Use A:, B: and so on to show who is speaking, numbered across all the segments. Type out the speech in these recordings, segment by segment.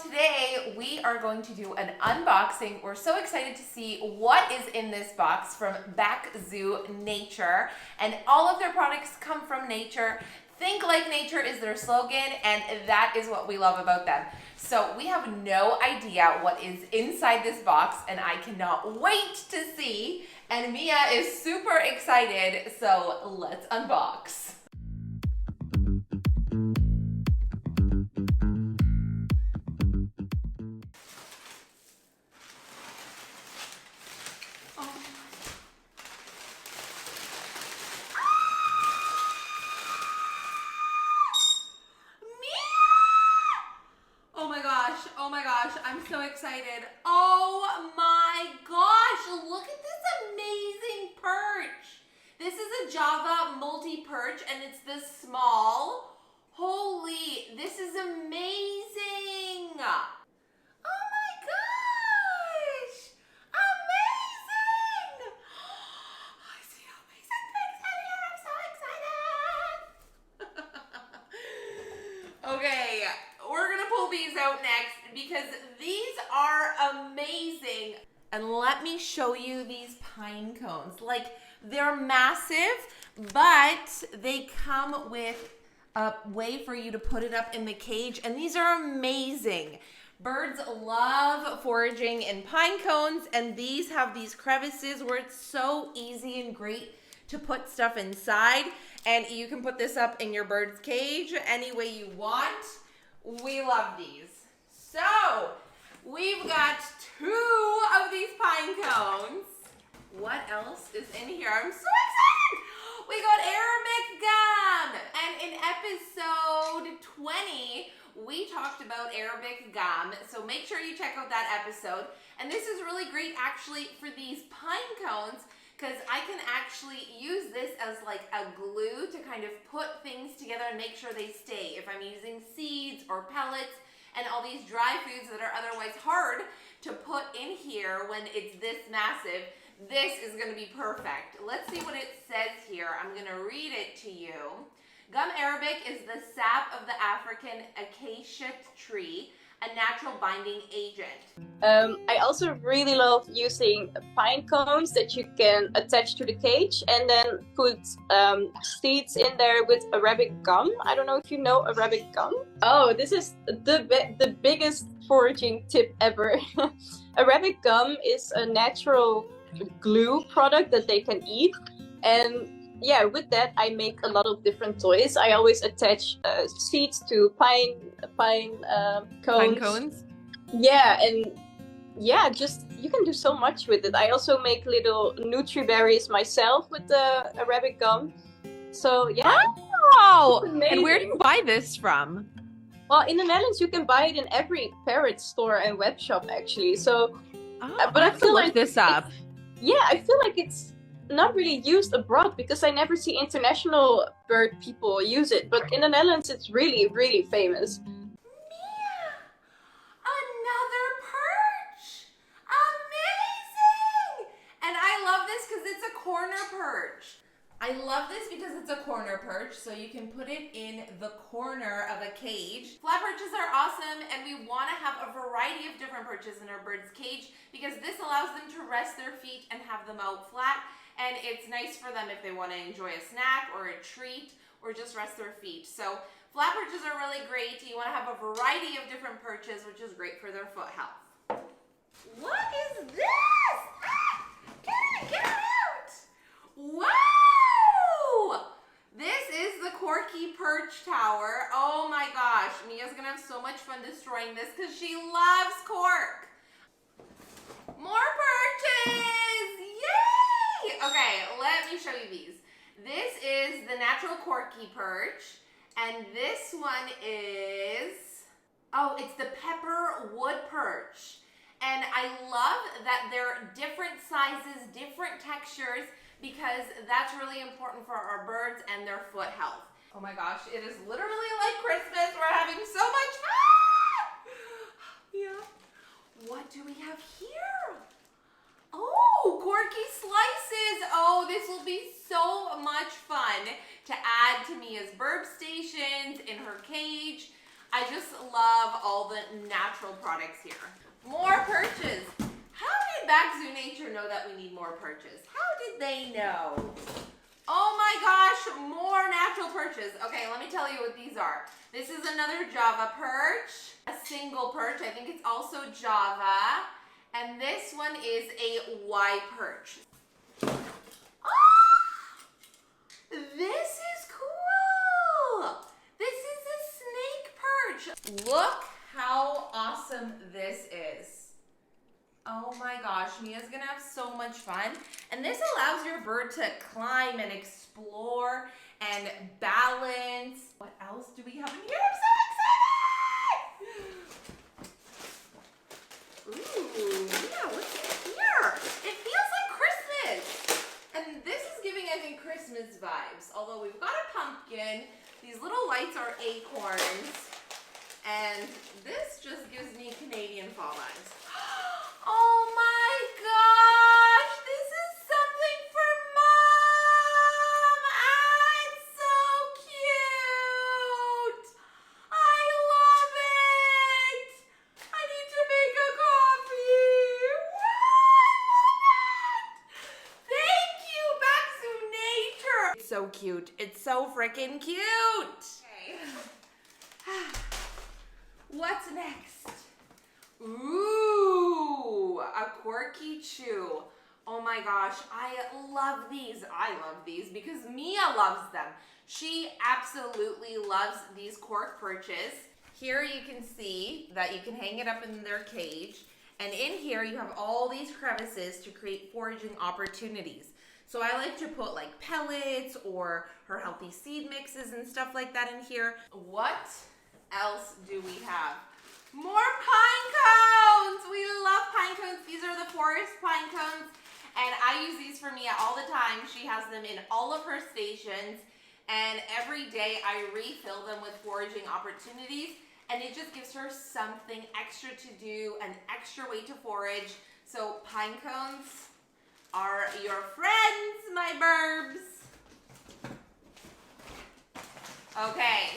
A: today we are going to do an unboxing. We're so excited to see what is in this box from Back Zoo Nature, and all of their products come from nature. Think like nature is their slogan, and that is what we love about them. So we have no idea what is inside this box, and I cannot wait to see. And Mia is super excited, so let's unbox. Oh my gosh, I'm so excited. Oh my gosh, look at this amazing perch. This is a Java multi-perch and it's the small. Holy, this is amazing. Oh my gosh, amazing. I see amazing things in here, I'm so excited. Okay, we're gonna pull these out next because these are amazing. And let me show you these pine cones. Like, they're massive, but they come with a way for you to put it up in the cage, and these are amazing. Birds love foraging in pine cones, and these have these crevices where it's so easy and great to put stuff inside, and you can put this up in your bird's cage any way you want. We love these. So, we've got 2 of these pine cones. What else is in here? I'm so excited! We got Arabic gum! And in episode 20, we talked about Arabic gum. So make sure you check out that episode. And this is really great actually for these pine cones, because I can actually use this as like a glue to kind of put things together and make sure they stay. If I'm using seeds or pellets and all these dry foods that are otherwise hard to put in here when it's this massive, this is gonna be perfect. Let's see what it says here. I'm gonna read it to you. Gum arabic is the sap of the African acacia tree, a natural binding agent.
B: I also really love using pine cones that you can attach to the cage and then put seeds in there with Arabic gum. I don't know if you know Arabic gum. Oh, this is the biggest foraging tip ever. Arabic gum is a natural glue product that they can eat, and yeah, with that I make a lot of different toys. I always attach seeds to pine cones.
A: Pine cones?
B: Yeah, and yeah, just you can do so much with it. I also make little nutriberries myself with the Arabic gum. So yeah.
A: Wow! And where do you buy this from?
B: Well, in the Netherlands you can buy it in every Parrot store and web shop actually. So,
A: but I feel like this up.
B: Yeah, I feel like it's not really used abroad because I never see international bird people use it. But in the Netherlands, it's really, really famous.
A: Mia! Another perch! Amazing! And I love this because it's a corner perch. I love this because it's a corner perch, so you can put it in the corner of a cage. Flat perches are awesome, and we want to have a variety of different perches in our bird's cage because this allows them to rest their feet and have them out flat. And it's nice for them if they want to enjoy a snack or a treat or just rest their feet. So flat perches are really great. You want to have a variety of different perches, which is great for their foot health. What is this? Ah! Get out! Wow! This is the Corky Perch Tower. Oh my gosh. Mia's going to have so much fun destroying this because she loves cork. More perches! Yay! Okay, let me show you these. This is the natural Corky perch, and this one is, oh, it's the pepper wood perch. And I love that they're different sizes, different textures, because that's really important for our birds and their foot health. Oh my gosh, it is literally like Christmas. We're having so much fun! Yeah. What do we have here? Oh, Corky slices. Oh, this will be so much fun to add to Mia's bird stations in her cage. I just love all the natural products here. More perches. How did Back Zoo Nature know that we need more perches? How did they know? Oh my gosh, more natural perches. Okay, let me tell you what these are. This is another Java perch, a single perch. I think it's also Java. And this one is a Y perch. Ah! This is cool. This is a snake perch. Look how awesome this is. Oh my gosh, Mia's gonna have so much fun. And this allows your bird to climb and explore and balance. What else do we have in here? I'm so excited! Ooh, yeah, what's in here? It feels like Christmas. And this is giving, I think, Christmas vibes. Although we've got a pumpkin. These little lights are acorns. And this just gives me Canadian fall vibes. Oh my gosh, this is something for Mom! Ah, it's so cute! I love it! I need to make a coffee! Wow, I love it! Thank you, Back to Nature! It's so cute. It's so freaking cute! Okay. What's next? Ooh, a quirky chew. Oh my gosh, I love these. I love these because Mia loves them. She absolutely loves these cork perches. Here you can see that you can hang it up in their cage. And in here you have all these crevices to create foraging opportunities. So I like to put like pellets or her healthy seed mixes and stuff like that in here. What else do we have? More pine cones! We love pine cones. These are the forest pine cones. And I use these for Mia all the time. She has them in all of her stations. And every day I refill them with foraging opportunities. And it just gives her something extra to do, an extra way to forage. So pine cones are your friends, my burbs. Okay.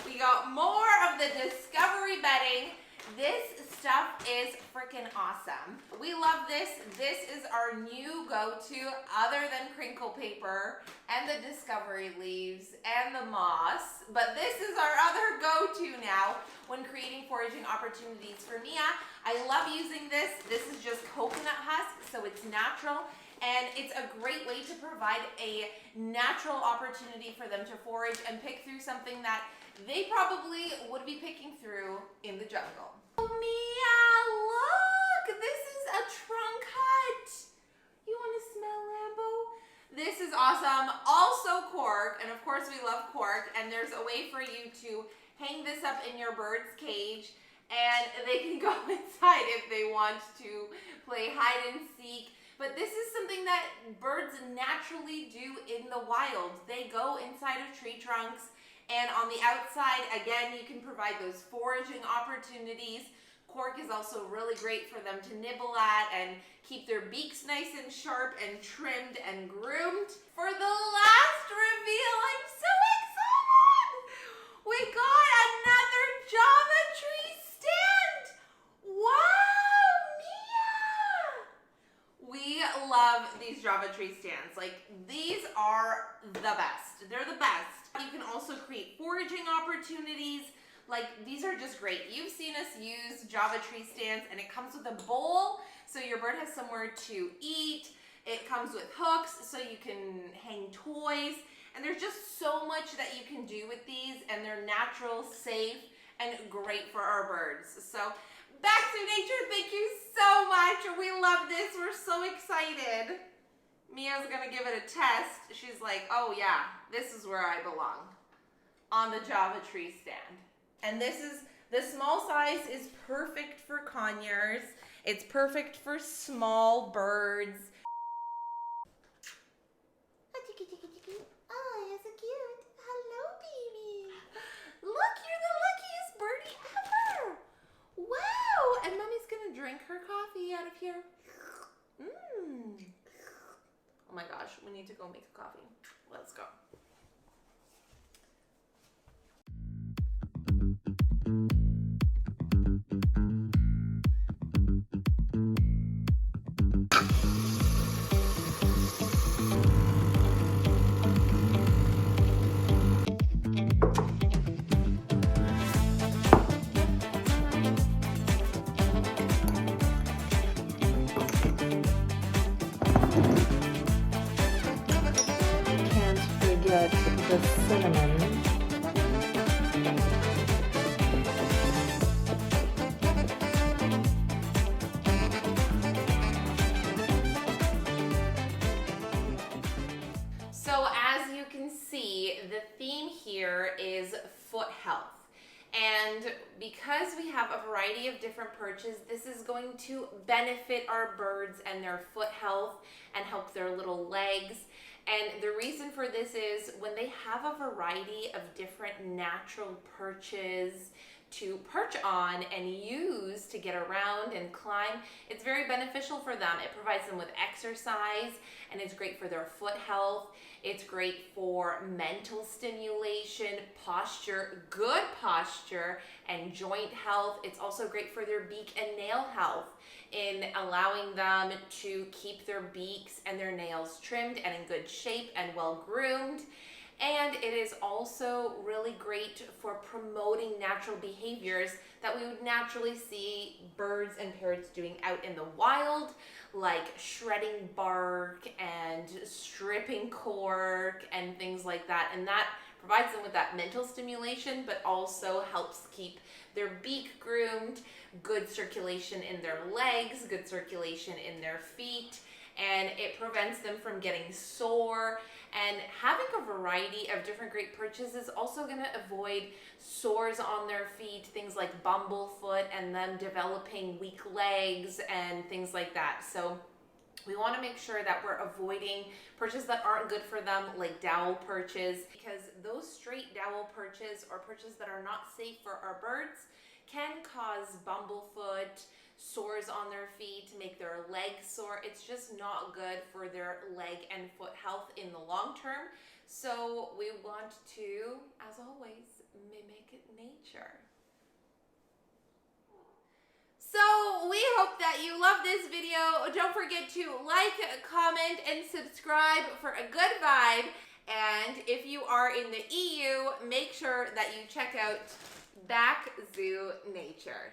A: We got more of the discovery bedding. This stuff is freaking awesome. We love this. This is our new go-to other than crinkle paper and the discovery leaves and the moss. But this is our other go-to now when creating foraging opportunities for Mia. I love using this. This is just coconut husk, so it's natural. And it's a great way to provide a natural opportunity for them to forage and pick through something that they probably would be picking through in the jungle. Oh, Mia, look! This is a trunk hut. You want to smell, Lambo? This is awesome. Also cork, and of course we love cork, and there's a way for you to hang this up in your bird's cage, and they can go inside if they want to play hide and seek. But this is something that birds naturally do in the wild. They go inside of tree trunks, and on the outside, again, you can provide those foraging opportunities. Cork is also really great for them to nibble at and keep their beaks nice and sharp and trimmed and groomed. For the last reveal, I'm so excited! We got another geometry stand! Wow, Mia! We love these geometry stands. Like, these are the best. They're the best. You can also create foraging opportunities. Like, these are just great. You've seen us use geometry stands, and it comes with a bowl, so your bird has somewhere to eat. It comes with hooks, so you can hang toys. And there's just so much that you can do with these, and they're natural, safe, and great for our birds. So, Back to Nature, thank you so much. We love this. We're so excited. Mia's gonna give it a test. She's like, oh yeah, this is where I belong, on the geometry stand. And this is, the small size is perfect for conures. It's perfect for small birds. Oh, you're so cute. Hello, baby. Look, you're the luckiest birdie ever. Wow, and Mommy's gonna drink her coffee out of here. Oh my gosh, we need to go make a coffee. Let's go. foot health. And because we have a variety of different perches, this is going to benefit our birds and their foot health and help their little legs. And the reason for this is when they have a variety of different natural perches to perch on and use to get around and climb, it's very beneficial for them. It provides them with exercise, and it's great for their foot health. It's great for mental stimulation, posture, good posture, and joint health. It's also great for their beak and nail health in allowing them to keep their beaks and their nails trimmed and in good shape and well groomed. And it is also really great for promoting natural behaviors that we would naturally see birds and parrots doing out in the wild, like shredding bark and stripping cork and things like that. And that provides them with that mental stimulation, but also helps keep their beak groomed, good circulation in their legs, good circulation in their feet, and it prevents them from getting sore. And having a variety of different great perches is also going to avoid sores on their feet, things like bumblefoot and them developing weak legs and things like that. So we want to make sure that we're avoiding perches that aren't good for them, like dowel perches, because those straight dowel perches or perches that are not safe for our birds can cause bumblefoot, sores on their feet, make their legs sore. It's just not good for their leg and foot health in the long term. So we want to, as always, mimic nature. So we hope that you love this video. Don't forget to like, comment, and subscribe for a good vibe. And if you are in the EU, make sure that you check out Back Zoo Nature.